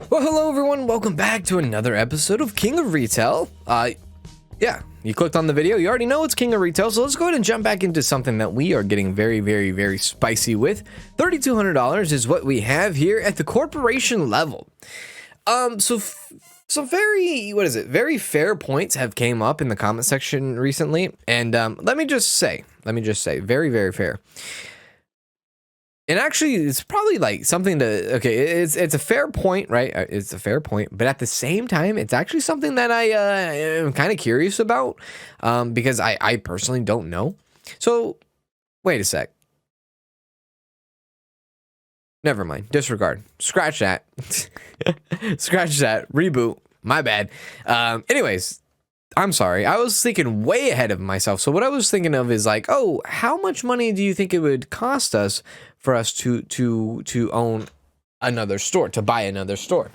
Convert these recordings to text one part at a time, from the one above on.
Well, hello everyone, welcome back to another episode of King of Retail. Yeah, you clicked on the video, you already know it's King of Retail, so let's go ahead and jump back into something that we are getting very spicy with. $3,200 is what we have here at the corporation level. So very fair points have came up in the comment section recently, and let me just say, very fair. And actually, it's probably like something to, okay, it's a fair point, right? It's a fair point, but at the same time, it's actually something that I am kind of curious about because I personally don't know. So, wait a sec. Never mind. Disregard. Scratch that. Scratch that. Reboot. My bad. Anyways, I'm sorry. I was thinking way ahead of myself. So what I was thinking of is like, oh, how much money do you think it would cost us for us to own another store, to buy another store?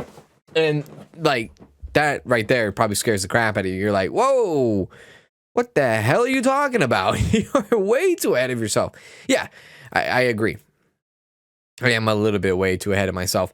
And like that right there probably scares the crap out of you. You're like, whoa, what the hell are you talking about? You're way too ahead of yourself. Yeah, I agree. I am a little bit way too ahead of myself.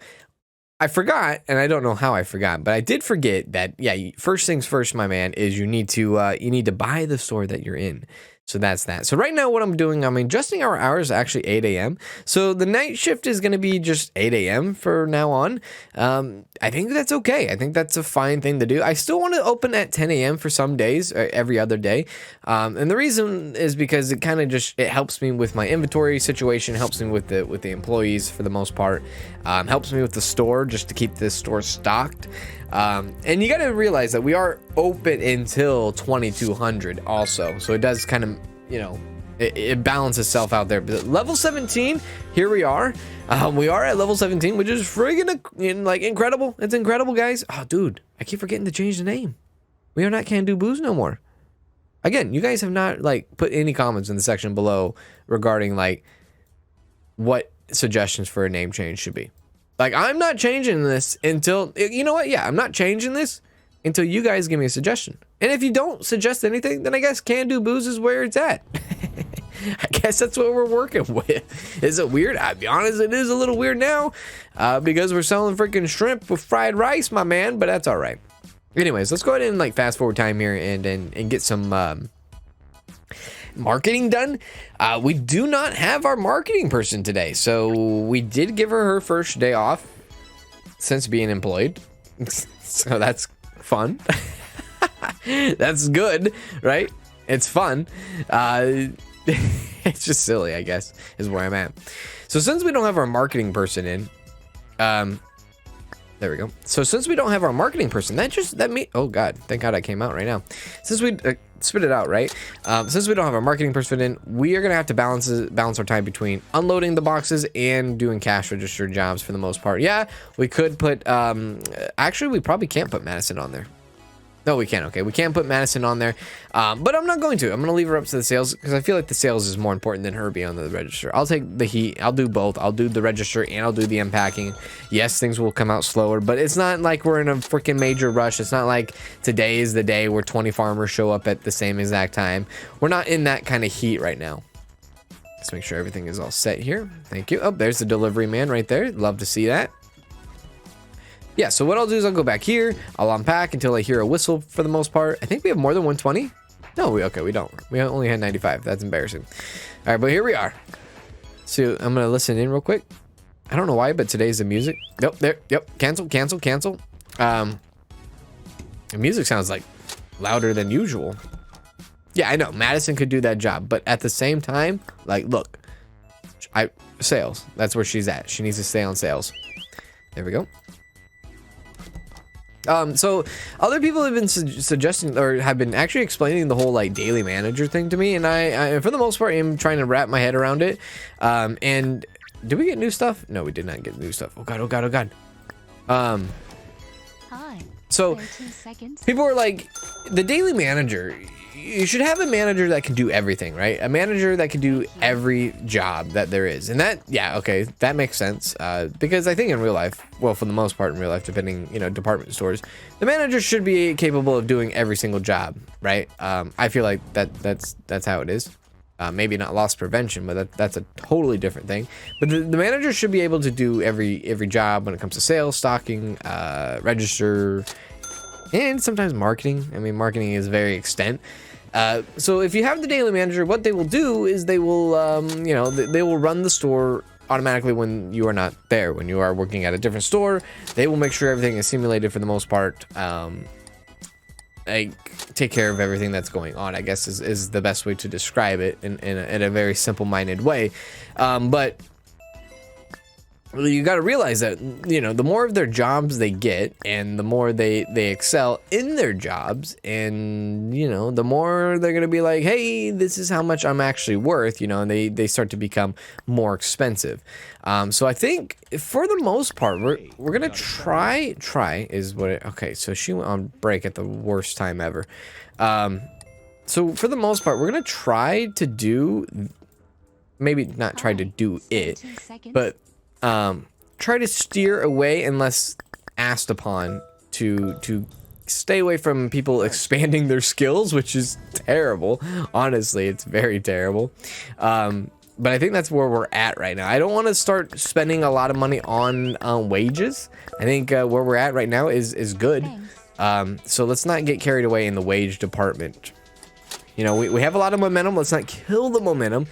I forgot, and I don't know how I forgot, but I did forget that, yeah, first things first, my man, is you need to buy the store that you're in. So that's that. So right now what I'm doing, I'm adjusting our hours actually 8 a.m. So the night shift is going to be just 8 a.m. for now on. I think that's okay. I think that's a fine thing to do. I still want to open at 10 a.m. for some days, or every other day. And the reason is because it kind of just, it helps me with my inventory situation, helps me with the employees for the most part, helps me with the store just to keep this store stocked. And you got to realize that we are open until 2200 also. So it does kind of, you know, it balances itself out there. But level 17, here we are. We are at level 17, which is friggin' like incredible. It's incredible, guys. Oh, dude, I keep forgetting to change the name. We are not Can Do Booze no more. Again, you guys have not like put any comments in the section below regarding like what suggestions for a name change should be. Like, I'm not changing this until, you know what? Yeah, I'm not changing this until you guys give me a suggestion. And if you don't suggest anything, then I guess Can Do Booze is where it's at. I guess that's what we're working with. Is it weird? I'll be honest, it is a little weird now because we're selling freaking shrimp with fried rice, my man, but that's all right. Anyways, let's go ahead and like fast forward time here and get some marketing done. We do not have our marketing person today, so we did give her first day off since being employed. So that's fun. That's good, right? It's fun. It's just silly, I guess, is where I'm at. So since we don't have our marketing person in, there we go. So since we don't have our marketing person, oh god, thank god I came out right now. Since we spit it out, right? Since we don't have our marketing person in, we are gonna have to balance our time between unloading the boxes and doing cash register jobs for the most part. Yeah, we could put actually we probably can't put Madison on there. No, we can't. Okay, we can't put Madison on there, but I'm not going to. I'm going to leave her up to the sales because I feel like the sales is more important than her being on the register. I'll take the heat. I'll do both. I'll do the register and I'll do the unpacking. Yes, things will come out slower, but it's not like we're in a freaking major rush. It's not like today is the day where 20 farmers show up at the same exact time. We're not in that kind of heat right now. Let's make sure everything is all set here. Thank you. Oh, there's the delivery man right there. Love to see that. Yeah, so what I'll do is I'll go back here, I'll unpack until I hear a whistle for the most part. I think we have more than 120. No, we don't. We only had 95. That's embarrassing. All right, but here we are. So I'm going to listen in real quick. I don't know why, but today's the music. Nope, there. Yep, cancel. The music sounds like louder than usual. Yeah, I know. Madison could do that job, but at the same time, like, look. Sales. That's where she's at. She needs to stay on sales. There we go. So other people have been suggesting or have been actually explaining the whole like daily manager thing to me, and I for the most part am trying to wrap my head around it. And did we get new stuff? No, we did not get new stuff. Oh god. Hi. So people were like, the daily manager, you should have a manager that can do everything, right? A manager that can do every job that there is. And that, yeah, okay, that makes sense. Because I think in real life, well, for the most part in real life, depending, you know, department stores, the manager should be capable of doing every single job, right? I feel like that's how it is. Maybe not loss prevention, but that's a totally different thing. But the manager should be able to do every job when it comes to sales, stocking, register, and sometimes marketing. I mean, marketing is very extent. So if you have the daily manager, what they will do is they will, they will run the store automatically when you are not there. When you are working at a different store, they will make sure everything is simulated for the most part. Like, take care of everything that's going on, I guess is the best way to describe it in a very simple-minded way. But you got to realize that, the more of their jobs they get and the more they excel in their jobs, and the more they're going to be like, hey, this is how much I'm actually worth, and they start to become more expensive. So I think for the most part, we're going to try is what okay, so she went on break at the worst time ever. So for the most part, we're going to try to do, maybe not try to do it, but try to steer away unless asked upon to stay away from people expanding their skills, which is terrible. Honestly, it's very terrible. But I think that's where we're at right now. I don't want to start spending a lot of money on wages. I think where we're at right now is good. So let's not get carried away in the wage department. We have a lot of momentum. Let's not kill the momentum.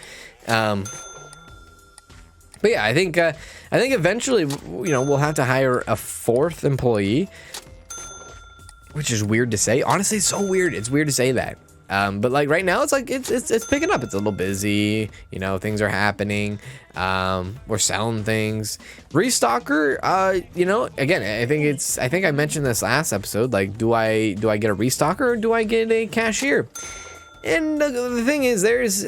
But yeah, I think eventually, we'll have to hire a 4th employee, which is weird to say. Honestly, it's so weird. It's weird to say that. But like right now, it's like it's picking up. It's a little busy. Things are happening. We're selling things. Restocker. Again, I think I mentioned this last episode. Like, do I get a restocker or do I get a cashier? And the thing is, there's,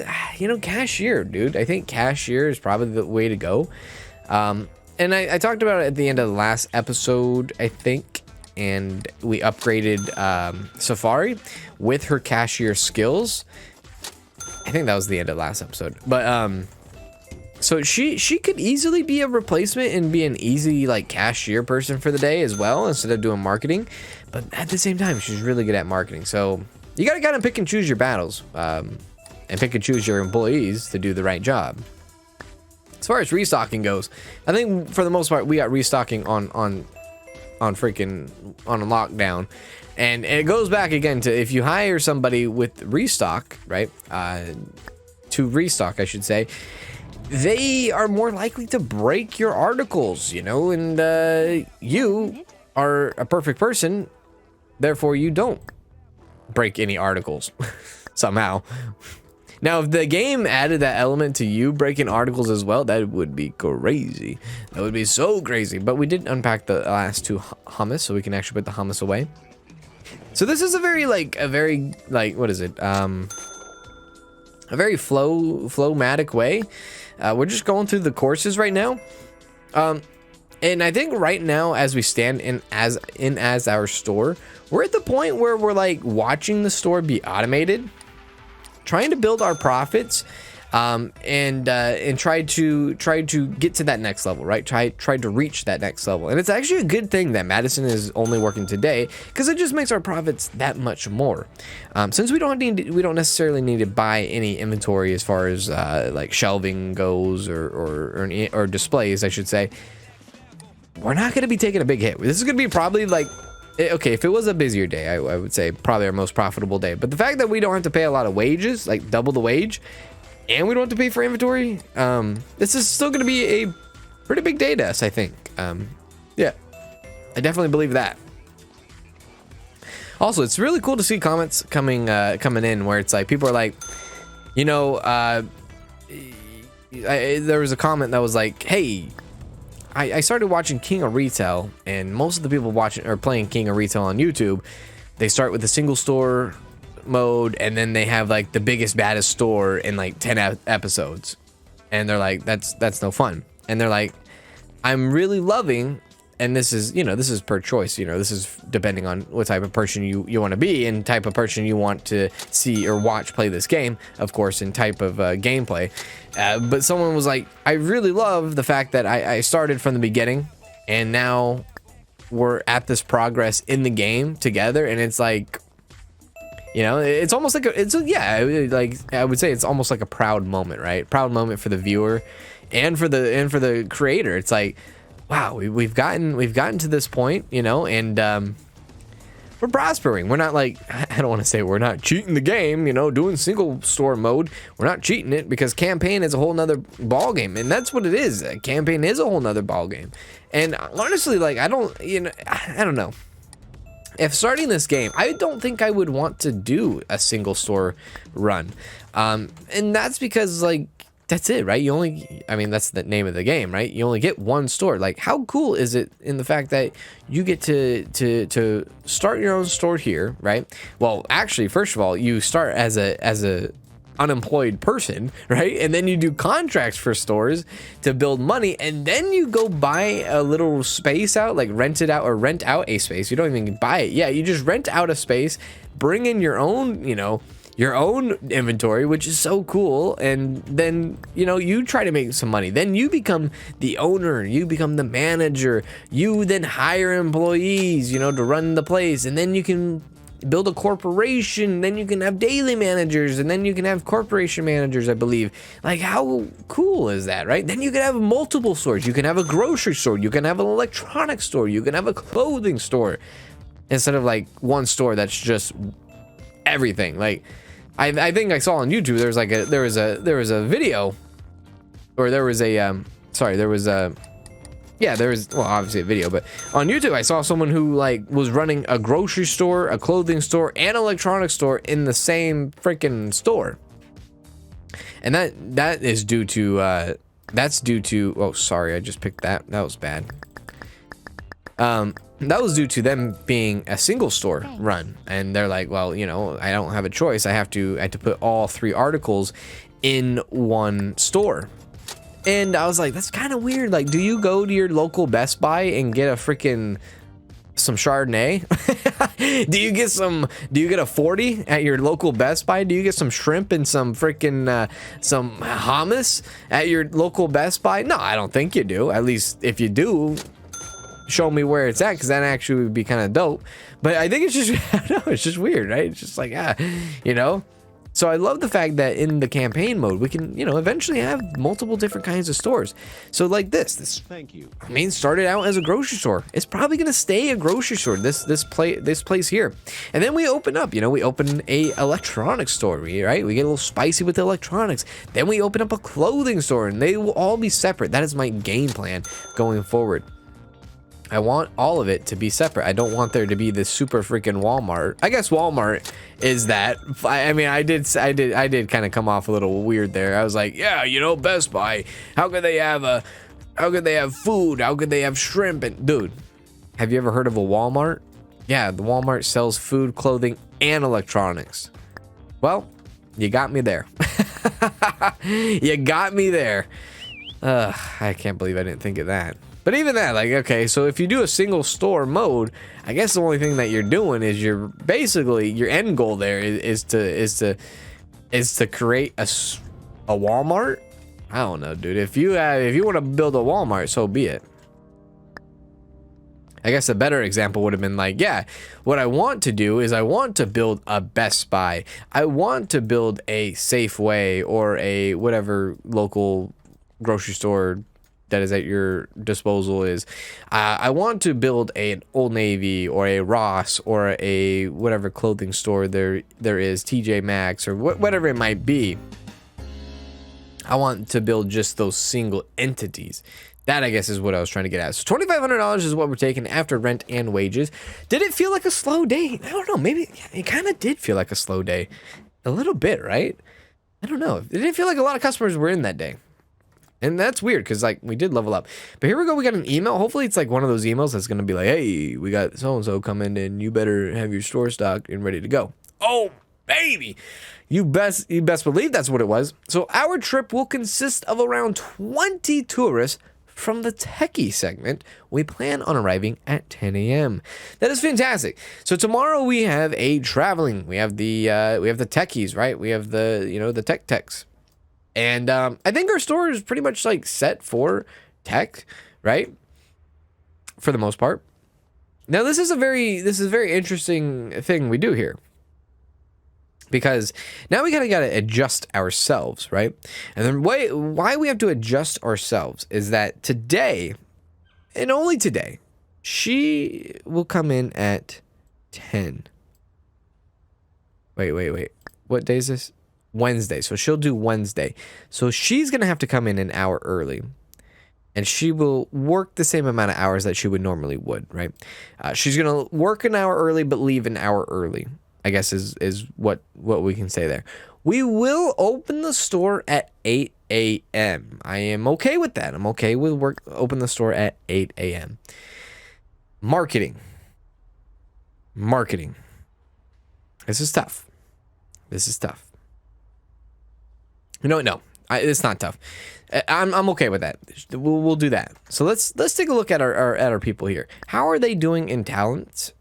cashier, dude. I think cashier is probably the way to go. And I talked about it at the end of the last episode, I think. And we upgraded Safari with her cashier skills. I think that was the end of the last episode. But so she could easily be a replacement and be an easy like cashier person for the day as well, instead of doing marketing. But at the same time, she's really good at marketing. So you gotta kind of pick and choose your battles, and pick and choose your employees to do the right job. As far as restocking goes, I think for the most part we got restocking on lockdown, and it goes back again to if you hire somebody with restock, right? To restock, I should say, they are more likely to break your articles, and you are a perfect person, therefore you don't break any articles somehow. Now, if the game added that element to you breaking articles as well, that would be crazy. That would be so crazy. But we did unpack the last 2 hummus, so we can actually put the hummus away. So this is a very what is it? A very flowmatic way. We're just going through the courses right now. And I think right now, as we stand in as our store, we're at the point where we're like watching the store be automated, trying to build our profits, and try to get to that next level, right? Try to reach that next level. And it's actually a good thing that Madison is only working today, because it just makes our profits that much more. Since we don't necessarily need to buy any inventory as far as like shelving goes or displays, I should say. We're not going to be taking a big hit. This is going to be probably like, okay, if it was a busier day, I would say probably our most profitable day. But the fact that we don't have to pay a lot of wages, like double the wage, and we don't have to pay for inventory, this is still going to be a pretty big day to us, I think. Yeah, I definitely believe that. Also, it's really cool to see comments coming in where it's like people are like, there was a comment that was like, hey, I started watching King of Retail, and most of the people watching or playing King of Retail on YouTube, they start with the single store mode, and then they have like the biggest, baddest store in like 10 episodes, and they're like, that's no fun. And they're like, I'm really loving, and this is per choice, this is depending on what type of person you want to be and type of person you want to see or watch play this game, of course, and type of gameplay. But someone was like, I really love the fact that I started from the beginning and now we're at this progress in the game together. And it's like, You know, it's almost like like I would say it's almost like a proud moment, right? Proud moment for the viewer and for the creator. It's like, wow, we've gotten to this point, you know, and we're prospering. We're not like, I don't want to say we're not cheating the game, you know, doing single store mode. We're not cheating it, because campaign is a whole nother ball game, and that's what it is. Campaign is a whole nother ball game. And honestly, like, I don't know. If starting this game, I don't think I would want to do a single store run. And that's because, like, that's it, right? That's the name of the game, right? You only get one store. Like, how cool is it in the fact that you get to start your own store here, right? Well, actually, first of all, you start as a unemployed person, right? And then you do contracts for stores to build money, and then you go buy a little space out, like rent it out, or rent out a space. You don't even buy it. Yeah, you just rent out a space, bring in your own, you know, your own inventory, which is so cool. And then, you know, you try to make some money. Then you become the owner, you become the manager, you then hire employees, you know, to run the place, and then you can build a corporation, then you can have daily managers, and then you can have corporation managers, I believe. Like, how cool is that, right? Then you can have multiple stores. You can have a grocery store, you can have an electronics store, you can have a clothing store, instead of like one store that's just everything. Like, I think I saw on YouTube there was a video, or there was obviously a video, but on YouTube I saw someone who like was running a grocery store, a clothing store, and electronics store in the same freaking store. And that is due to oh, sorry, I just picked that was bad. That was due to them being a single store run, and they're like, well, you know, I don't have a choice. I had to put all 3 articles in one store. And I was like, that's kind of weird. Like, do you go to your local Best Buy and get some Chardonnay? do you get a 40 at your local Best Buy? Do you get some shrimp and some freaking some hummus at your local Best Buy? No, I don't think you do. At least if you do, show me where it's at, because that actually would be kind of dope. But I think it's just, I don't know, it's just weird, right? It's just like, you know. So I love the fact that in the campaign mode, we can, you know, eventually have multiple different kinds of stores. So like this Thank you. I mean, started out as a grocery store. It's probably gonna stay a grocery store. This place here, and then we open up. You know, we open a electronics store, right? We get a little spicy with the electronics. Then we open up a clothing store, and they will all be separate. That is my game plan going forward. I want all of it to be separate. I don't want there to be this super freaking Walmart. I guess Walmart is that. I mean, I did kind of come off a little weird there. I was like, yeah, you know, Best Buy. How could they have food? How could they have shrimp? And dude, have you ever heard of a Walmart? Yeah, the Walmart sells food, clothing, and electronics. Well, you got me there. You got me there. I can't believe I didn't think of that. But even that, like, okay, so if you do a single store mode, I guess the only thing that you're doing is you're basically, your end goal there is to create a Walmart. I don't know, dude. If you want to build a Walmart, so be it. I guess a better example would have been like, yeah, what I want to do is I want to build a Best Buy. I want to build a Safeway or a whatever local grocery store that is at your disposal is. I want to build an Old Navy or a Ross or a whatever clothing store there is, TJ Maxx or whatever it might be. I want to build just those single entities. That, I guess, is what I was trying to get at. So $2,500 is what we're taking after rent and wages. Did it feel like a slow day? I don't know. Maybe it kind of did feel like a slow day. A little bit, right? I don't know. It didn't feel like a lot of customers were in that day. And that's weird, because, like, we did level up. But here we go. We got an email. Hopefully it's, like, one of those emails that's going to be like, hey, we got so-and-so coming in. You better have your store stocked and ready to go. Oh, baby. You best believe that's what it was. So our trip will consist of around 20 tourists from the techie segment. We plan on arriving at 10 a.m. That is fantastic. So tomorrow we have a traveling. We have the techies, right? We have the techs. And I think our store is pretty much like set for tech, right? For the most part. Now this is a very interesting thing we do here. because now we gotta adjust ourselves, right? And then why we have to adjust ourselves is that today, and only today, she will come in at 10. Wait. What day is this? Wednesday. So she'll do Wednesday. So she's gonna have to come in an hour early. And she will work the same amount of hours that she would normally would, right? She's gonna work an hour early, but leave an hour early, I guess is what we can say there. We will open the store at 8 a.m. I am okay with that. I'm okay with open the store at 8 a.m. Marketing. This is tough. No, it's not tough. I'm okay with that. We'll do that. So let's take a look at our people here. How are they doing in talent?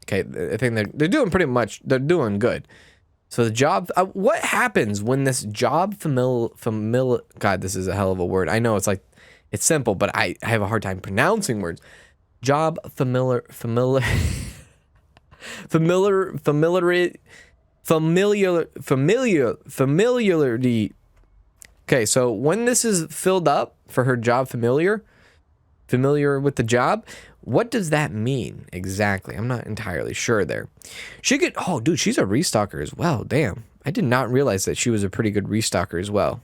Okay, I think they're doing pretty much. They're doing good. So the job. What happens when this job familiar? God, this is a hell of a word. I know it's simple, but I have a hard time pronouncing words. Job familiarity. Okay, so when this is filled up for her job familiar with the job, what does that mean exactly? I'm not entirely sure there. Oh dude, she's a restocker as well. Damn, I did not realize that she was a pretty good restocker as well.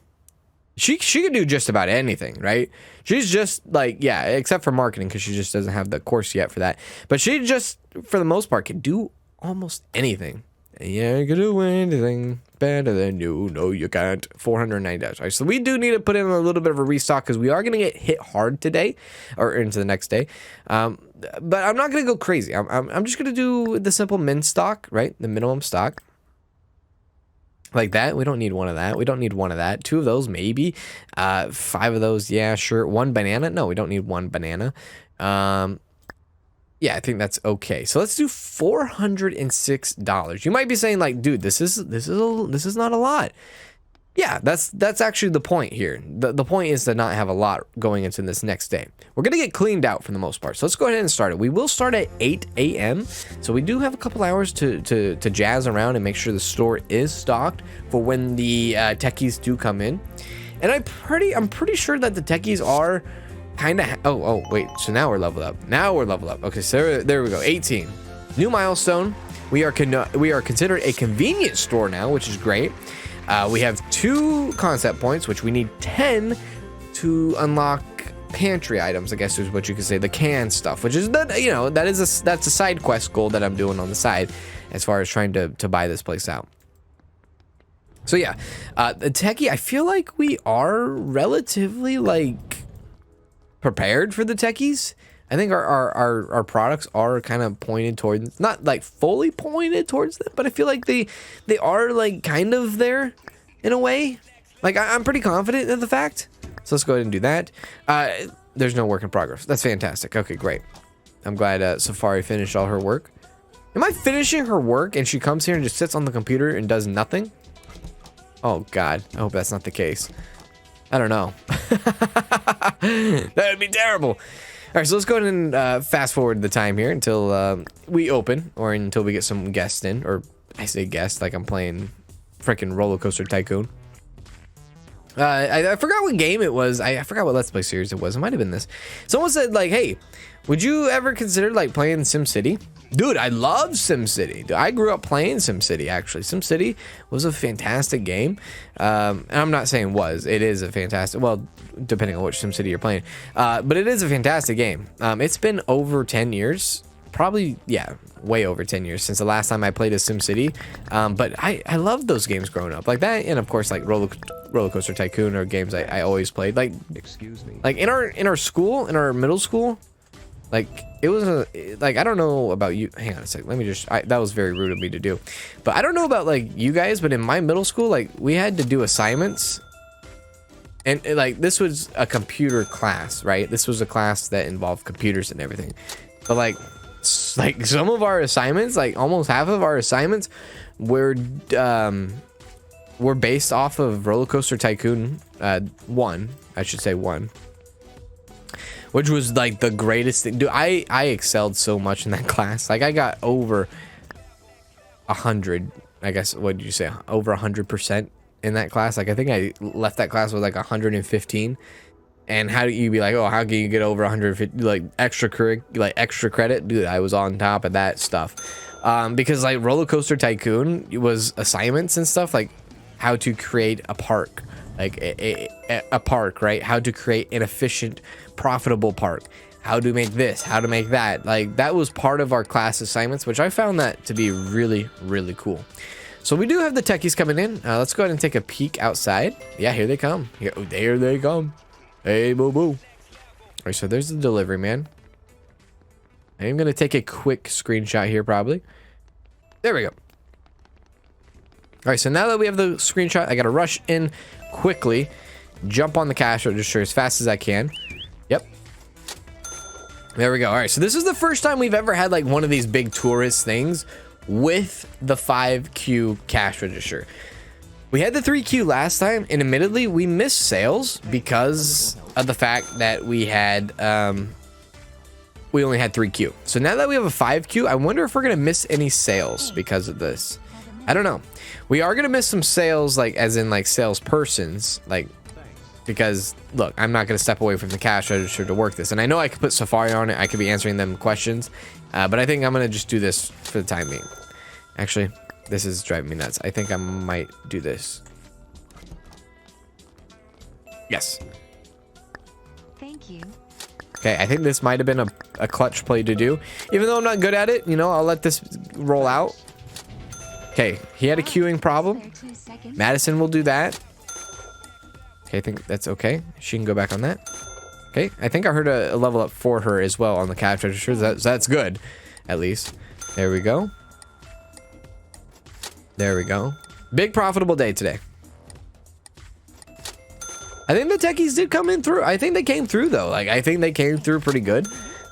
She could do just about anything, right? She's just yeah, except for marketing, because she just doesn't have the course yet for that. But she just, for the most part, can do almost anything. Yeah, you can do anything better than you. No, you can't. $490. All right, so we do need to put in a little bit of a restock because we are going to get hit hard today or into the next day. But I'm not going to go crazy. I'm just going to do the simple min stock, right? The minimum stock. Like that. We don't need one of that. We don't need one of that. 2 of those, maybe. 5 of those, yeah, sure. 1 banana. No, we don't need 1 banana. Yeah, I think that's okay. So let's do $406. You might be saying dude, this is not a lot. Yeah, that's actually the point here. The point is to not have a lot going into this next day. We're gonna get cleaned out for the most part. So let's go ahead and start it. We will start at 8 a.m. So we do have a couple hours to jazz around and make sure the store is stocked for when the techies do come in. And I'm pretty sure that the techies are kind of oh wait, so now we're leveled up. Okay, so there we go. 18 new milestone. We are considered a convenience store now, which is great. We have 2 concept points, which we need 10 to unlock pantry items, I guess is what you could say, the canned stuff, which is that's a side quest goal that I'm doing on the side as far as trying to buy this place out. So yeah, the techie, I feel like we are relatively prepared for the techies. I think our products are kind of pointed towards, not fully pointed towards them, but I feel like they are kind of there in a way. I'm pretty confident in the fact. So let's go ahead and do that. There's no work in progress. That's fantastic. Okay, great. I'm glad Safari finished all her work. Am I finishing her work and she comes here and just sits on the computer and does nothing? Oh God, I hope that's not the case. I don't know. That would be terrible. All right, so let's go ahead and fast forward the time here until we open, or until we get some guests in. Or I say guests like I'm playing freaking Roller Coaster Tycoon. I forgot what game it was. I forgot what Let's Play series it was. It might have been this. Someone said hey, would you ever consider playing SimCity? Dude, I love SimCity. I grew up playing SimCity, actually. SimCity was a fantastic game. And I'm not saying was. It is a fantastic... Well, depending on which SimCity you're playing. But it is a fantastic game. It's been over 10 years. Probably, yeah, way over 10 years since the last time I played a SimCity. But I loved those games growing up. Like that, and of course, Roller Coaster Tycoon are games I always played. Excuse me. In our school, in our middle school... it was I don't know about you. Hang on a sec. Let me just, that was very rude of me to do. But I don't know about you guys, but in my middle school, we had to do assignments. And this was a computer class, right? This was a class that involved computers and everything. But some of our assignments, almost half of our assignments were based off of Roller Coaster Tycoon 1, I should say 1. which was like the greatest thing. Dude, I excelled so much in that class. Like I got over 100, I guess. What did you say? Over 100% in that class. Like I think I left that class with like 115. And how do you be like, oh, how can you get over 150, like extra credit? Dude, I was on top of that stuff. Because like Roller Coaster Tycoon was assignments and stuff, like how to create a park, like a park, right? How to create an efficient, profitable park. How to make this, how to make that. Like that was part of our class assignments, which I found that to be really, really cool. So we do have the techies coming in. Let's go ahead and take a peek outside. Yeah, here they come. Here they come. Hey, boo boo. All right, so there's the delivery man. I'm gonna take a quick screenshot here, probably. There we go. All right, so now that we have the screenshot, I gotta rush in quickly, jump on the cash register as fast as I can. Yep. There we go. All right, so this is the first time we've ever had like one of these big tourist things with the 5Q cash register. We had the 3Q last time, and admittedly, we missed sales because of the fact that we had, we only had 3Q. So now that we have a 5Q, I wonder if we're going to miss any sales because of this. I don't know. We are going to miss some sales, like, as in, like, salespersons, like, because, look, I'm not going to step away from the cash register to work this. And I know I could put Safari on it. I could be answering them questions, but I think I'm going to just do this for the time being. Actually, this is driving me nuts. I think I might do this. Yes. Thank you. Okay, I think this might have been a clutch play to do. Even though I'm not good at it, you know, I'll let this roll out. Okay, he had a queuing problem. Madison will do that. Okay, I think that's okay. She can go back on that. Okay, I think I heard a level up for her as well on the cash register. That's good, at least. There we go. There we go. Big profitable day today. I think the techies did come in through. I think they came through though. Like I think they came through pretty good.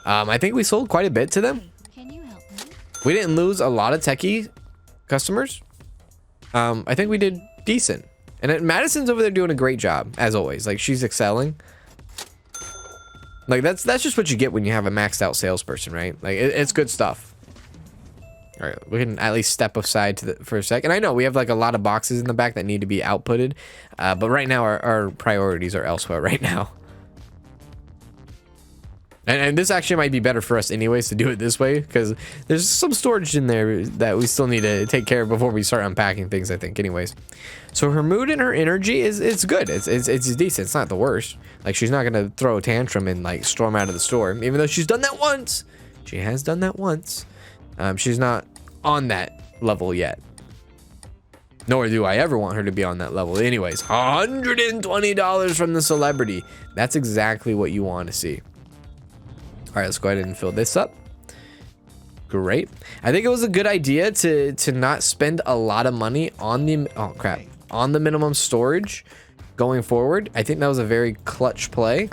I think we sold quite a bit to them. Can you help me? We didn't lose a lot of techie customers. I think we did decent. And Madison's over there doing a great job as always. Like she's excelling. Like that's just what you get when you have a maxed out salesperson, right? Like it's good stuff. All right, we can at least step aside for a second. I know we have like a lot of boxes in the back that need to be outputted, but right now our priorities are elsewhere right now. And this actually might be better for us anyways to do it this way because there's some storage in there that we still need to take care of before we start unpacking things, I think, anyways. So her mood and her energy it's good. It's decent. It's not the worst. Like she's not gonna throw a tantrum and like storm out of the store, even though she's done that once. She has done that once. She's not on that level yet. Nor do I ever want her to be on that level. Anyways, $120 from the celebrity. That's exactly what you want to see. All right, let's go ahead and fill this up. Great. I think it was a good idea to not spend a lot of money on the on the minimum storage going forward. I think that was a very clutch play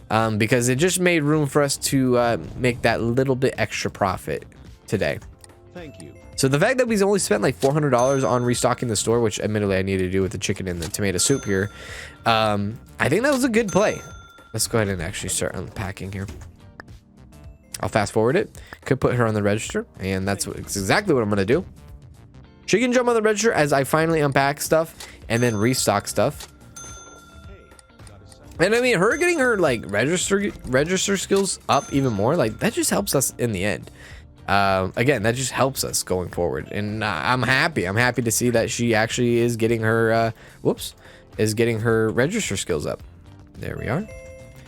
because it just made room for us to make that little bit extra profit today. Thank you. So the fact that we only spent like $400 on restocking the store, which admittedly I need to do with the chicken and the tomato soup here, I think that was a good play. Let's go ahead and actually start unpacking here. I'll fast forward it. Could put her on the register, and that's exactly what I'm gonna do. She can jump on the register as I finally unpack stuff and then restock stuff. And I mean, her getting her like register skills up even more, like that just helps us in the end. Again, that just helps us going forward, and I'm happy. I'm happy to see that she actually is getting her getting her register skills up. There we are.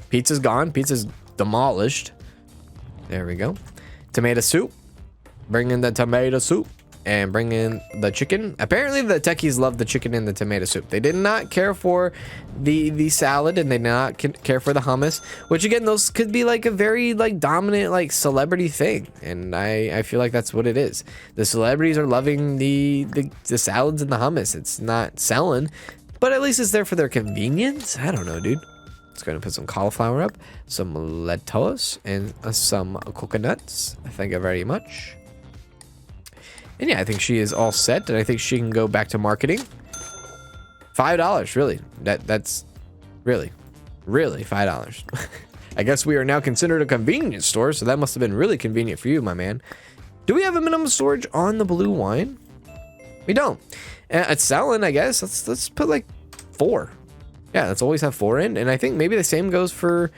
Pizza's gone. Pizza's demolished. There we go. Tomato soup. Bring in the tomato soup and bring in the chicken. Apparently the techies love the chicken and the tomato soup. They did not care for the salad, and they did not care for the hummus, which again, those could be like a very like dominant like celebrity thing, and I feel like that's what it is. The celebrities are loving the salads and the hummus. It's not selling, but at least it's there for their convenience. I don't know, dude. Let's go ahead and put some cauliflower up, some lettuce, and some coconuts. Thank you very much. And yeah, I think she is all set, and I think she can go back to marketing. $5, really. That's really $5. I guess we are now considered a convenience store, so that must have been really convenient for you, my man. Do we have a minimum storage on the blue wine? We don't. It's selling, I guess. Let's put like 4. Yeah, let's always have 4 in, and I think maybe the same goes for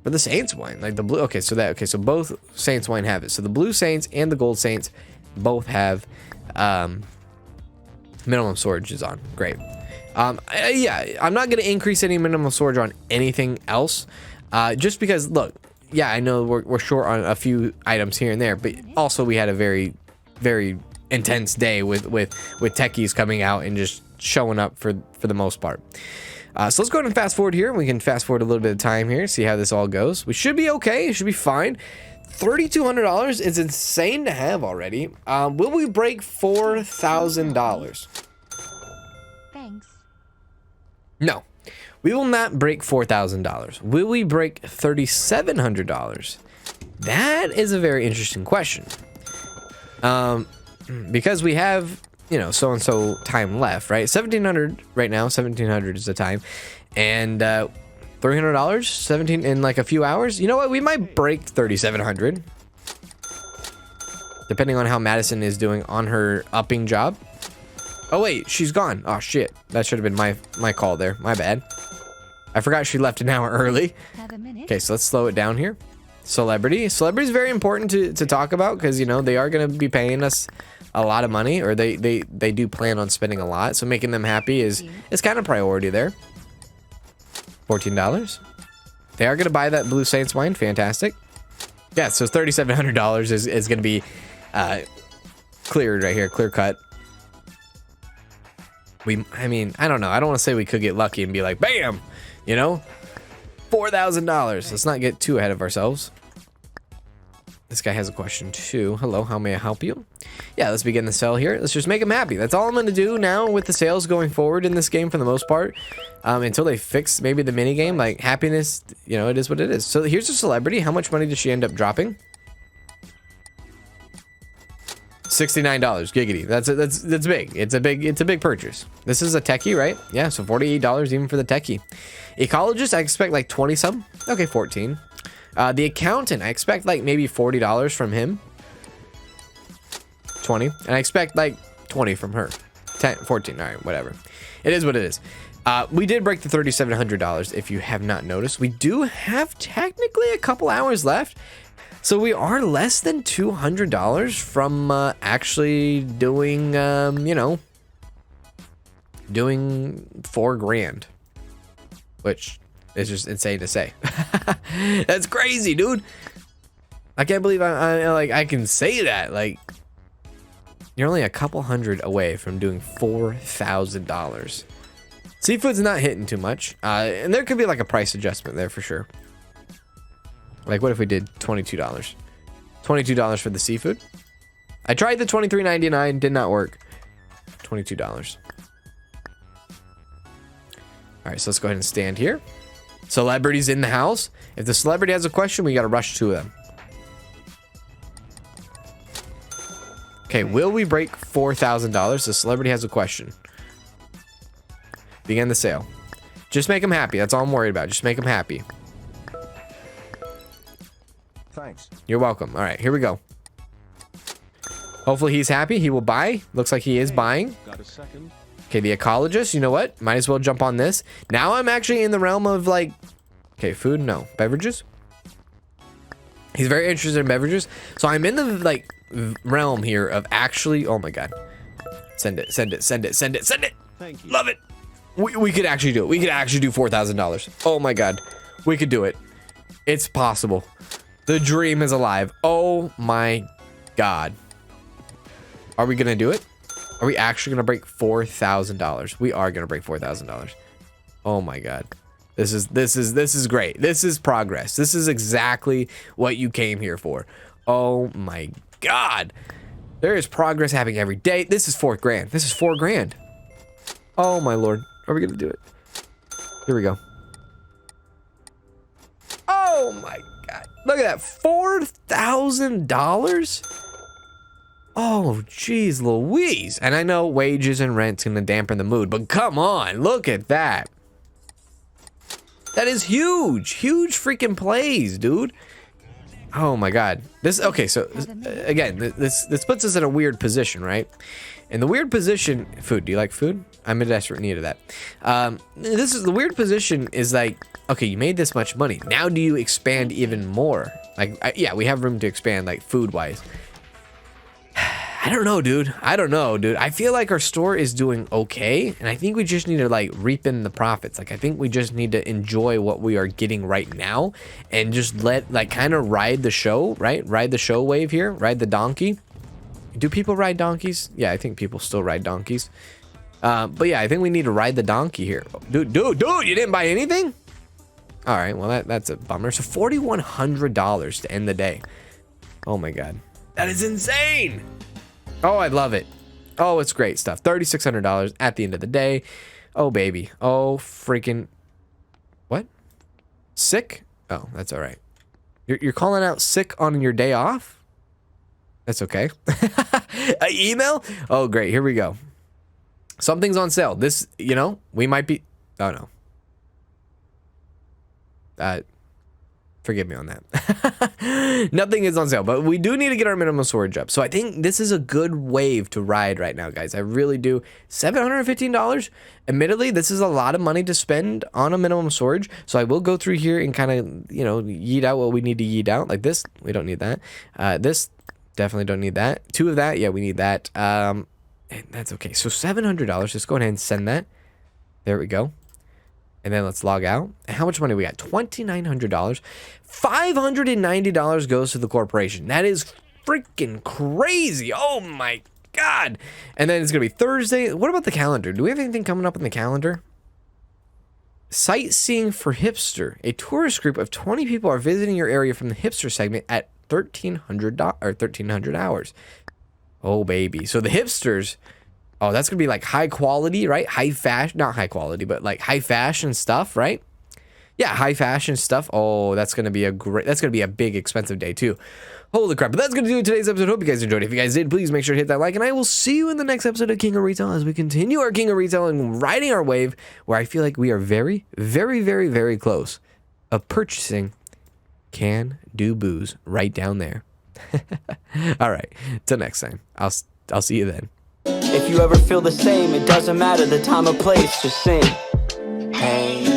the Saints wine, like the blue. Okay, so both Saints wine have it. So the blue Saints and the gold Saints both have minimum storage is on. Great. Yeah, I'm not gonna increase any minimum storage on anything else, just because look, yeah, I know we're short on a few items here and there, but also we had a very intense day with techies coming out and just showing up for the most part. So let's go ahead and fast forward here. We can fast forward a little bit of time here, see how this all goes. We should be okay. It should be fine. $3,200 is insane to have already. Will we break $4,000? Thanks. No, we will not break $4,000. Will we break $3,700? That is a very interesting question. Because we have, you know, so and so time left, right? 1,700 right now. 1,700 is the time, and $300, 17 in like a few hours. You know what? We might break 3,700, depending on how Madison is doing on her upping job. Oh wait, she's gone. Oh shit, that should have been my call there. My bad. I forgot she left an hour early. Have a minute. Okay, so let's slow it down here. Celebrity is very important to talk about, because you know they are going to be paying us a lot of money, or they do plan on spending a lot, so making them happy is kind of priority there. $14. They are going to buy that Blue Saints wine. Fantastic. Yeah, so $3,700 is going to be cleared right here, clear cut. I mean, I don't know. I don't want to say we could get lucky and be like, bam, you know, $4,000. Let's not get too ahead of ourselves. This guy has a question too. Hello, how may I help you? Yeah, let's begin the sale here. Let's just make them happy. That's all I'm going to do now with the sales going forward in this game for the most part. Until they fix maybe the mini game, like happiness, you know, it is what it is. So here's a celebrity. How much money did she end up dropping? $69. Giggity. That's big. It's a big purchase. This is a techie, right? Yeah, so $48 even for the techie. Ecologist, I expect like 20 some. Okay, 14. The accountant, I expect like maybe $40 from him. 20. And I expect like 20 from her. 10, 14. All right, whatever. It is what it is. We did break the $3,700 if you have not noticed. We do have technically a couple hours left. So we are less than $200 from actually doing, you know, doing $4,000, which is just insane to say. That's crazy, dude. I can't believe I can say that. Like, you're only a couple hundred away from doing $4,000. Seafood's not hitting too much, and there could be like a price adjustment there for sure. Like, what if we did $22? $22 for the seafood. I tried the $23.99, did not work. $22. All right, so let's go ahead and stand here. Celebrities in the house. If the celebrity has a question, we got to rush to them. Okay, will we break $4,000? The celebrity has a question. Begin the sale. Just make them happy. That's all I'm worried about. Just make them happy. Thanks. You're welcome. All right, here we go. Hopefully he's happy. He will buy. Looks like he is buying. Got a second? Okay, the ecologist. You know what? Might as well jump on this. Now I'm actually in the realm of like, okay, food, no. Beverages. He's very interested in beverages. So I'm in the like realm here of actually, oh my God. Send it, send it, send it, send it, send it. Thank you. Love it. We could actually do it. We could actually do $4,000. Oh my God. We could do it. It's possible. The dream is alive. Oh my God. Are we gonna do it? Are we actually gonna break $4,000? We are gonna break $4,000. Oh my God. This is great. This is progress. This is exactly what you came here for. Oh my God. There is progress happening every day. This is $4,000. This is $4,000. Oh my Lord. Are we gonna do it? Here we go. Oh my God. Look at that. $4,000? Oh, geez, Louise. And I know wages and rent's gonna dampen the mood, but come on, look at that. That is huge. Huge freaking plays, dude. Oh my god. This okay, so again, this puts us in a weird position, right? In the weird position, food. Do you like food? I'm in desperate need of that. This is the weird position is like, okay, you made this much money. Now do you expand even more? Like, yeah, we have room to expand, like food-wise. I don't know, dude. I feel like our store is doing okay, and I think we just need to like reap in the profits. Like, I think we just need to enjoy what we are getting right now, and just let like kind of ride the show, right? Ride the show wave here. Ride the donkey. Do people ride donkeys? Yeah, I think people still ride donkeys. But yeah, I think we need to ride the donkey here. Dude, you didn't buy anything? All right, well that's a bummer. So $4,100 to end the day. Oh my god, that is insane. Oh, I love it. Oh, it's great stuff. $3,600 at the end of the day. Oh baby. Oh freaking. What? Sick? Oh, that's all right. You're calling out sick on your day off? That's okay. An email? Oh great. Here we go. Something's on sale. This, you know, we might be. Oh no. Forgive me on that. Nothing is on sale, but we do need to get our minimum storage up. So I think this is a good wave to ride right now, guys. I really do. $715. Admittedly, this is a lot of money to spend on a minimum storage. So I will go through here and kind of, you know, yeet out what we need to yeet out. Like this, we don't need that. This, definitely don't need that. 2 of that, yeah, we need that. And that's okay. So $700. Just go ahead and send that. There we go. And then let's log out. And how much money we got? $2,900. $590 goes to the corporation. That is freaking crazy. Oh my god. And then it's gonna be Thursday. What about the calendar? Do we have anything coming up in the calendar? Sightseeing for Hipster. A tourist group of 20 people are visiting your area from the hipster segment at $1,300 hours. Oh baby. So the hipsters. Oh, that's gonna be like high quality, right? High fashion, not high quality, but like high fashion stuff, right? Yeah, high fashion stuff. Oh, that's gonna be a big expensive day too. Holy crap. But that's gonna do today's episode. Hope you guys enjoyed. If you guys did, please make sure to hit that like, and I will see you in the next episode of King of Retail as we continue our King of Retail and riding our wave, where I feel like we are very, very, very, very close of purchasing Can Do Booze right down there. All right, till next time. I'll see you then. If you ever feel the same, it doesn't matter the time or place, just sing. Hey.